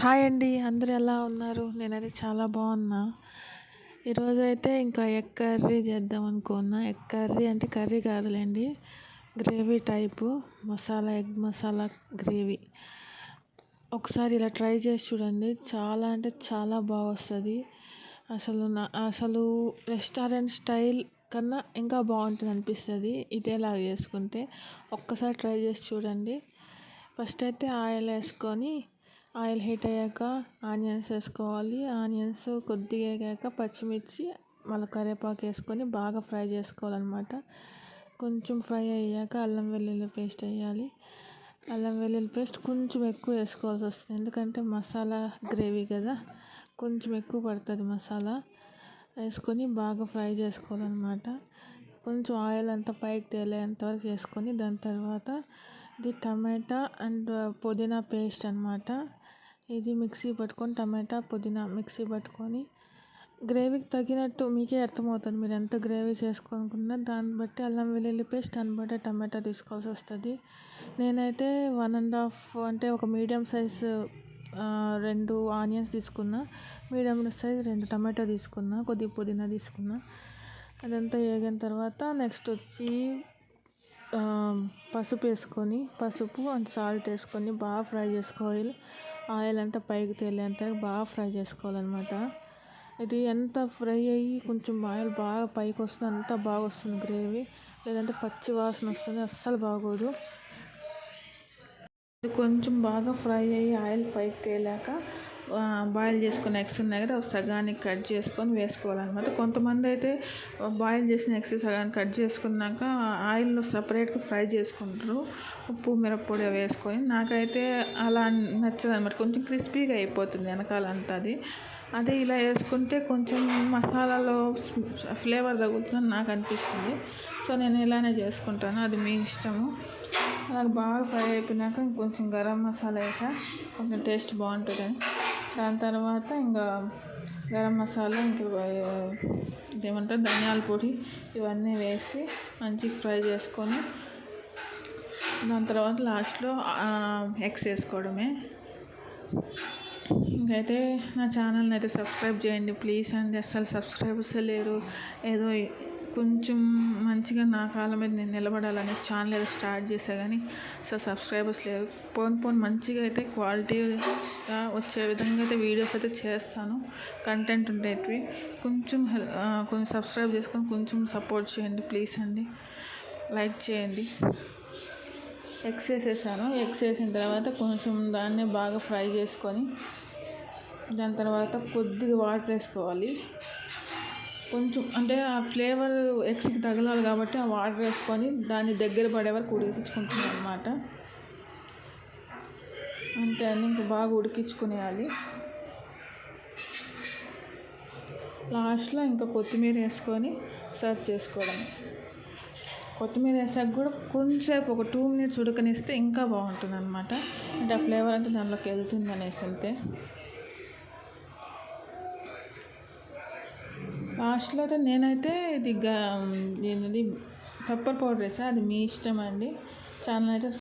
Hi అండి. అందరూ ఎలా ఉన్నారు? నేనైతే చాలా బాగున్నా. ఈరోజైతే ఇంకా ఎగ్ కర్రీ చేద్దాం అనుకున్నా. ఎగ్ కర్రీ అంటే కర్రీ కాదులేండి, gravy type egg masala gravy. ఒకసారి ఇలా ట్రై చేసి చూడండి. చాలా అంటే చాలా బాగా వస్తుంది. అసలు రెస్టారెంట్ స్టైల్ కన్నా ఇంకా బాగుంటుంది అనిపిస్తుంది ఇదేలాగా చేసుకుంటే. ఒక్కసారి ట్రై చేసి చూడండి. ఫస్ట్ అయితే ఆయిల్ వేసుకొని, ఆయిల్ హీట్ అయ్యాక ఆనియన్స్ వేసుకోవాలి. ఆనియన్స్ కొద్దిగా వేగాక పచ్చిమిర్చి, మళ్ళీ కరివేపాకు వేసుకొని బాగా ఫ్రై చేసుకోవాలన్నమాట. కొంచెం ఫ్రై అయ్యాక అల్లం వెల్లుల్లి పేస్ట్ వేయాలి. అల్లం వెల్లుల్లి పేస్ట్ కొంచెం ఎక్కువ వేసుకోవాల్సి వస్తుంది, ఎందుకంటే మసాలా గ్రేవీ కదా, కొంచెం ఎక్కువ పడుతుంది మసాలా. వేసుకొని బాగా ఫ్రై చేసుకోవాలన్నమాట. కొంచెం ఆయిల్ అంతా పైకి తేలేంత వరకు వేసుకొని, దాని తర్వాత ఇది టమాటా అండ్ పుదీనా పేస్ట్ అన్నమాట. ఇది మిక్సీ పట్టుకొని, టమాటా పుదీనా మిక్సీ పట్టుకొని, గ్రేవీకి తగినట్టు మీకే అర్థమవుతుంది. మీరు ఎంత గ్రేవీ చేసుకోనుకున్నా దాన్ని బట్టి అల్లం వెల్లుల్లి పేస్ట్, దాన్ని బట్టి టమాటా తీసుకోవాల్సి వస్తుంది. నేనైతే 1.5 అంటే ఒక మీడియం సైజ్ 2 ఆనియన్స్ తీసుకున్నా, మీడియం సైజ్ 2 టమాటా తీసుకున్నా, కొద్దిగా పుదీనా తీసుకున్నా. అదంతా వేగిన తర్వాత నెక్స్ట్ వచ్చి పసుపు వేసుకొని, పసుపు అండ్ సాల్ట్ వేసుకొని బాగా ఫ్రై చేసుకోవాలి. ఆయిల్ అంతా పైకి తేలేంత బాగా ఫ్రై చేసుకోవాలన్నమాట. ఇది ఎంత ఫ్రై అయ్యి కొంచెం ఆయిల్ బాగా పైకి వస్తుంది అంత బాగా వస్తుంది గ్రేవీ. లేదంటే పచ్చి వాసన వస్తుంది, అస్సలు బాగోదు. ఇది కొంచెం బాగా ఫ్రై అయ్యి ఆయిల్ పైకి తేలాక బాయిల్ చేసుకున్న ఎగ్స్ ఉన్నాయి కదా, సగానికి కట్ చేసుకొని వేసుకోవాలన్నమాట. కొంతమంది అయితే బాయిల్ చేసిన ఎగ్స్ సగానికి కట్ చేసుకున్నాక ఆయిల్లో సపరేట్గా ఫ్రై చేసుకుంటారు, ఉప్పు మిరప్పొడి వేసుకొని. నాకైతే అలా నచ్చదు అనమాట, కొంచెం క్రిస్పీగా అయిపోతుంది వెనకాలంతా. అదే ఇలా వేసుకుంటే కొంచెం మసాలాలో ఫ్లేవర్ తగులుతుందని నాకు అనిపిస్తుంది. సో నేను ఇలానే చేసుకుంటాను, అది మీ ఇష్టము. నాకు బాగా ఫ్రై అయిపోయినాక కొంచెం గరం మసాలా వేసా, కొంచెం టేస్ట్ బాగుంటుందని. దాని తర్వాత ఇంకా గరం మసాలా, ఇంకా ఏమంటారు ధనియాల పొడి, ఇవన్నీ వేసి మంచిగా ఫ్రై చేసుకొని, దాని తర్వాత లాస్ట్లో ఎగ్స్ వేసుకోవడమే. ఇంకైతే నా ఛానల్ని అయితే సబ్స్క్రైబ్ చేయండి ప్లీజ్ అండి. అస్సలు సబ్స్క్రైబర్స్ లేరు. ఏదో కొంచెం మంచిగా నా కాళ్ళ మీద నేను నిలబడాలని ఛానల్ ఏదో స్టార్ట్ చేశా, కానీ అసలు సబ్స్క్రైబర్స్ లేరు. పోను మంచిగా అయితే క్వాలిటీగా వచ్చే విధంగా అయితే వీడియోస్ అయితే చేస్తాను, కంటెంట్ ఉండేటివి. కొంచెం సబ్స్క్రైబ్ చేసుకొని కొంచెం సపోర్ట్ చేయండి ప్లీజ్ అండి, లైక్ చేయండి. ఎగ్స్ వేసేసాను. ఎగ్స్ వేసిన తర్వాత కొంచెం దాన్ని బాగా ఫ్రై చేసుకొని, దాని తర్వాత కొద్దిగా వాటర్ వేసుకోవాలి. కొంచెం అంటే ఆ ఫ్లేవర్ ఎగ్స్కి తగలాలి కాబట్టి ఆ వాటర్ వేసుకొని దాన్ని దగ్గర పడే వరకు ఉడికించుకుంటున్నాను అన్నమాట. అంటే అన్నీ ఇంకా బాగా ఉడికించుకునేయాలి. లాస్ట్లో ఇంకా కొత్తిమీర వేసుకొని సర్వ్ చేసుకోవడం. కొత్తిమీర వేసాక కూడా కొంచెంసేపు ఒక 2 minutes ఉడకనిస్తే ఇంకా బాగుంటుంది అనమాట. అంటే ఆ ఫ్లేవర్ అంటే దానిలోకి వెళ్తుంది అనేసి. అంతే. లాస్ట్లో అయితే నేనైతే ఇది పెప్పర్ పౌడర్ వేసా, అది మీ ఇష్టం అండి. ఛానల్ అయితే